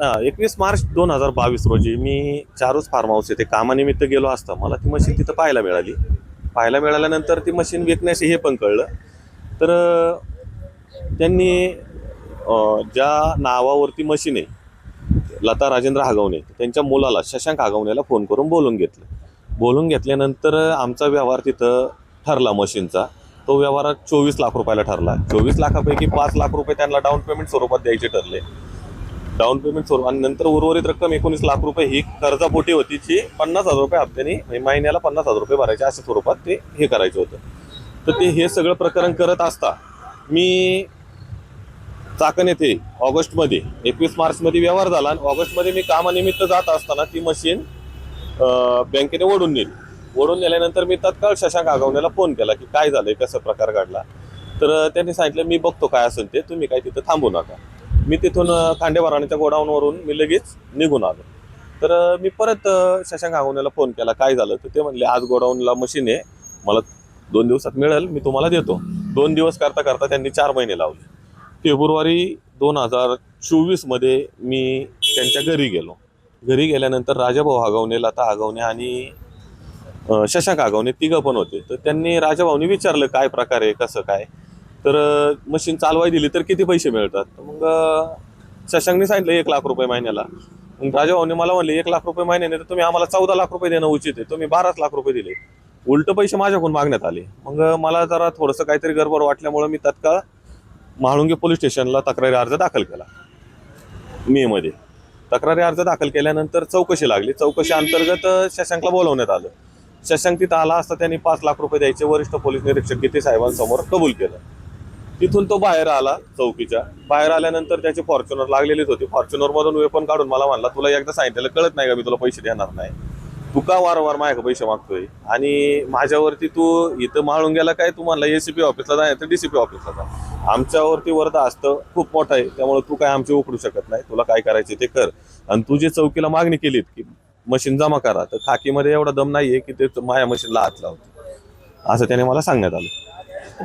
21 मार्च 2022 रोजी मी चारूस form house येथे कामानिमित्त गेलो असता मला ती मशीन तिथं पाहायला मिळाल्यानंतर ती मशीन विकण्यास हे पण कळलं. तर त्यांनी ज्या नावावरती मशीन आहे लता राजेंद्र हागवणे त्यांच्या मुलाला शशांक हागवणेला फोन करून बोलून घेतल्यानंतर आमचा व्यवहार तिथं ठरला मशीनचा. तो व्यवहार 24 लाख रुपयाला ठरला. 24 लाखापैकी 5 लाख रुपये त्यांना डाऊन पेमेंट स्वरूपात द्यायचे ठरले. डाऊन पेमेंट स्वरूप आणि नंतर उर्वरित रक्कम 19 लाख रुपये ही कर्जापोटी होती, जी 50,000 रुपये हप्त्याने महिन्याला 50,000 रुपये भरायचे अशा स्वरूपात ते हे करायचं होतं. तर ते हे सगळं प्रकरण करत असता मी चाकण येथे ऑगस्टमध्ये 21 मार्चमध्ये व्यवहार झाला आणि ऑगस्टमध्ये मी कामानिमित्त जात असताना ती मशीन बँकेने ओढून नेल्यानंतर मी तत्काळ शशांक हागवणेला फोन केला की काय झालंय, कसा प्रकार घडला. तर त्यांनी सांगितलं मी बघतो काय असेल ते, तुम्ही काय तिथं थांबू नका. मी तिथून खांडेबाराणीच्या गोडाऊनवरून मी लगेच निघून आलो. तर मी परत शशांक हागवणेला फोन केला काय झालं, तर ते म्हणले आज गोडाऊनला मशीन आहे, मला 2 दिवसात मिळेल, मी तुम्हाला देतो. 2 दिवस करता त्यांनी 4 महिने लावले. फेब्रुवारी 2024 मध्ये मी त्यांच्या घरी गेल्यानंतर राजाभाऊ हागवणे, लता हागवणे आणि शशांक हागवणे तिघं पण होते. तर त्यांनी राजाभाऊनी विचारलं काय प्रकार आहे, कसं काय. तर मशीन चालवाय दिली तर किती पैसे मिळतात. मग शशांकने सांगितलं 1 लाख रुपये महिन्याला. मग राजाभाऊने मला म्हणले 1 लाख रुपये महिन्याने तर तुम्ही आम्हाला 14 लाख रुपये देणं उचित आहे, तुम्ही 12 लाख रुपये दिले. उलट पैसे माझ्याकडून मागण्यात आले. मग मला जरा थोडंसं काहीतरी गडबड वाटल्यामुळे मी तत्काळ म्हाळुंगे पोलीस स्टेशनला तक्रारी अर्ज दाखल केला. मे मध्ये तक्रारी अर्ज दाखल केल्यानंतर चौकशी लागली. चौकशी अंतर्गत शशांकला बोलवण्यात आलं. शशांक तिथं आला असता त्यांनी 5 लाख रुपये द्यायचे वरिष्ठ पोलीस निरीक्षक गीते साहेबांसमोर कबूल केलं. तिथून तो बाहेर आला. चौकीच्या बाहेर आल्यानंतर त्याची फॉर्च्युनर लागलेलीच होती. फॉर्च्युनरमधून वेपन काढून मला म्हणला तुला एकदा सांगितलेलं कळत नाही का, मी तुला पैसे देणार नाही, तू का वारंवार माझ्याकडे पैसे मागतोय. आणि माझ्यावरती तू इथं म्हाळुंग्याला काय तू म्हणला ACP ऑफिसला जा तर DCP ऑफिसला जा. आमच्यावरती वरदा असतं खूप मोठं आहे, त्यामुळे तू काय आमचे उकडू शकत नाही, तुला काय करायचे ते कर. आणि तू जे चौकीला मागणी केलीत की मशीन जमा करा, तर खाकीमध्ये एवढा दम नाहीये की ते माझ्या मशीनला हात लावतो असं त्याने मला सांगण्यात आलं.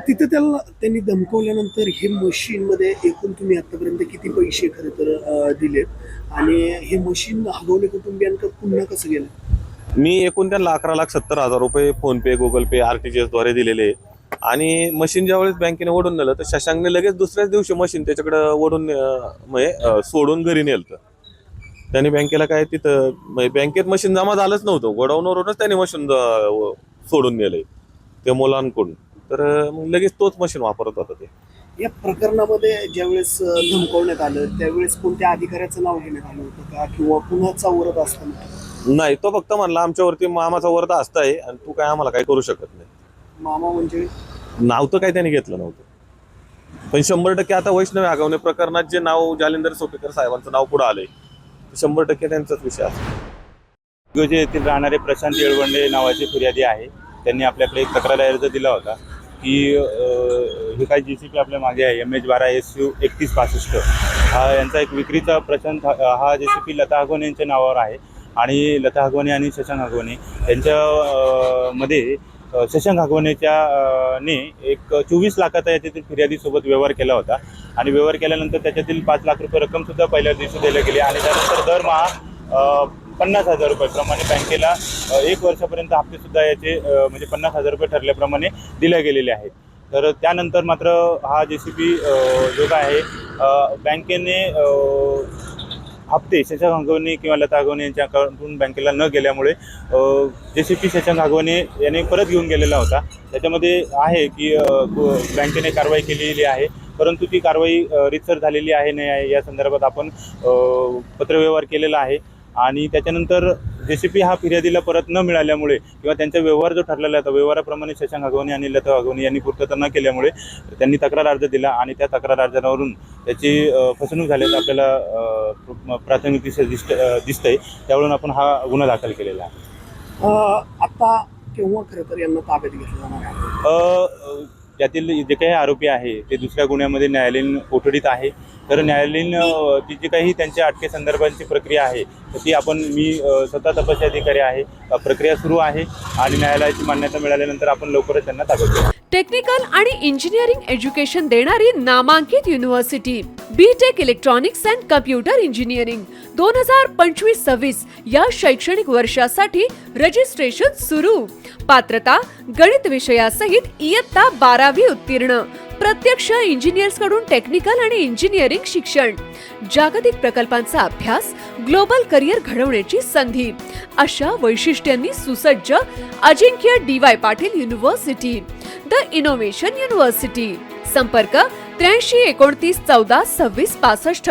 तिथे त्यांनी धमकवल्यानंतर हे मशीन मध्ये एकूण तुम्ही आतापर्यंत किती पैसे खरं तर दिलेत आणि हे मशीन हागवणे कुटुंबियांकडे पुन्हा कसं गेलं? मी एकूण त्यांना 11,70,000 रुपये फोनपे, गुगल पे, RTGS द्वारे दिलेले. आणि मशीन ज्यावेळेस बँकेने ओढून नेलं तर शशांकने लगेच दुसऱ्याच दिवशी मशीन त्याच्याकडे ओढून सोडून घरी नेलं. त्यांनी बँकेला काय तिथं बँकेत मशीन जमा झालंच नव्हतं, गोडाऊनवरूनच त्यांनी मशीन सोडून नेलंय त्या मुलांकडून. तर मग लगेच तोच मशीन वापरत होता ते. या प्रकरणामध्ये ज्यावेळेस धमकवण्यात आलं त्यावेळेस कोणत्या अधिकाऱ्याचं नाव घेण्यात आलं होतं का किंवा कुणाचा वरद असताना? नाही, तो फक्त म्हणला आमच्यावरती मामाचा वरदा असताय आणि तू काय आम्हाला काय करू शकत नाही. मामा म्हणजे नाव तर काय त्याने घेतलं नव्हतं, पण 100% आता वैष्णवी हागवणे प्रकरणात जे नाव जालिंदर सोपेकर साहेबांचं नाव पुढे आलंय 100% त्यांचाच विषय असतो. येथील राहणारे प्रशांत येळवंडे नावाचे फिर्यादी आहे. त्यांनी आपल्याकडे एक तक्रार अर्ज दिला होता की हे काही JCP आपल्या मागे आहे MH12 SU 3165 हा यांचा एक विक्रीचा प्रशांत हा JCP लता हागवणे यांच्या नावावर आहे. आणि लता हागवणे आणि शशांक हागवणे यांच्या मध्ये शशांक हागवणेच्या ने एक 24 लाखाचा याच्यातील फिर्यादीसोबत व्यवहार केला होता. आणि व्यवहार केल्यानंतर त्याच्यातील 5 लाख रुपये रक्कमसुद्धा पहिल्या दिवशी दिली गेली. आणि त्यानंतर दरमहा 50,000 रुपये प्रमाणे बँकेला 1 वर्षापर्यंत हप्तेसुद्धा याचे म्हणजे 50,000 रुपये ठरल्याप्रमाणे दिले गेलेले आहेत. तर त्यानंतर मात्र हा JCP जो काय आहे बँकेने हप्ते शशांक हागवणे किंवा लता हागवणे यांच्या अकाउंटून बँकेला न गेल्यामुळे JCP शशांक हागवणे याने परत घेऊन गेलेला होता. त्याच्यामध्ये आहे की बँकेने कारवाई केलेली आहे, परंतु ती कारवाई रीतसर झालेली आहे नाही आहे या संदर्भात आपण पत्रव्यवहार केलेला आहे. आणि त्याच्यानंतर JCP हा फिर्यादीला परत न मिळाल्यामुळे किंवा त्यांचा व्यवहार जो ठरलेला होता व्यवहाराप्रमाणे शशांक हागवणे आणि लता हागवणे यांनी पूर्तता न केल्यामुळे त्यांनी तक्रार अर्ज दिला. आणि त्या तक्रार अर्जावरून त्याची फसवणूक झाल्याचं आपल्याला प्राथमिक दिसतंय. त्यावरून आपण हा गुन्हा दाखल केलेला आहे. आता केव्हा खरं तर यांना ताब्यात घेतलं जाणार आहे? त्यातील जे काही आरोपी आहे ते दुसऱ्या गुन्ह्यामध्ये न्यायालयीन कोठडीत आहे. तर न्यायालयीन ती जी काही त्यांच्या अटकेसंदर्भांची प्रक्रिया आहे तर ती मी स्वतः तपासी अधिकारी आहे, प्रक्रिया सुरू आहे आणि न्यायालयाची मान्यता मिळाल्यानंतर आपण लवकरच त्यांना ताब्यात घेऊ. टेक्निकल आणि इंजिनिअरिंग एज्युकेशन देणारी नामांकित university BTech electronics and computer engineering 2025-26 या शैक्षणिक वर्षासाठी रजिस्ट्रेशन सुरू. पात्रता गणित विषयासहित इयत्ता 12वी उत्तीर्ण. प्रत्यक्ष इंजिनियर्स कडून टेक्निकल आणि इंजिनिअरिंग शिक्षण. जागतिक प्रकल्पांचा अभ्यास, ग्लोबल करिअर घडवण्याची संधी अशा वैशिष्ट्यांनी सुसज्ज अजिंक्य DY Patil university, the innovation university. संपर्क 83 29 14 26 65.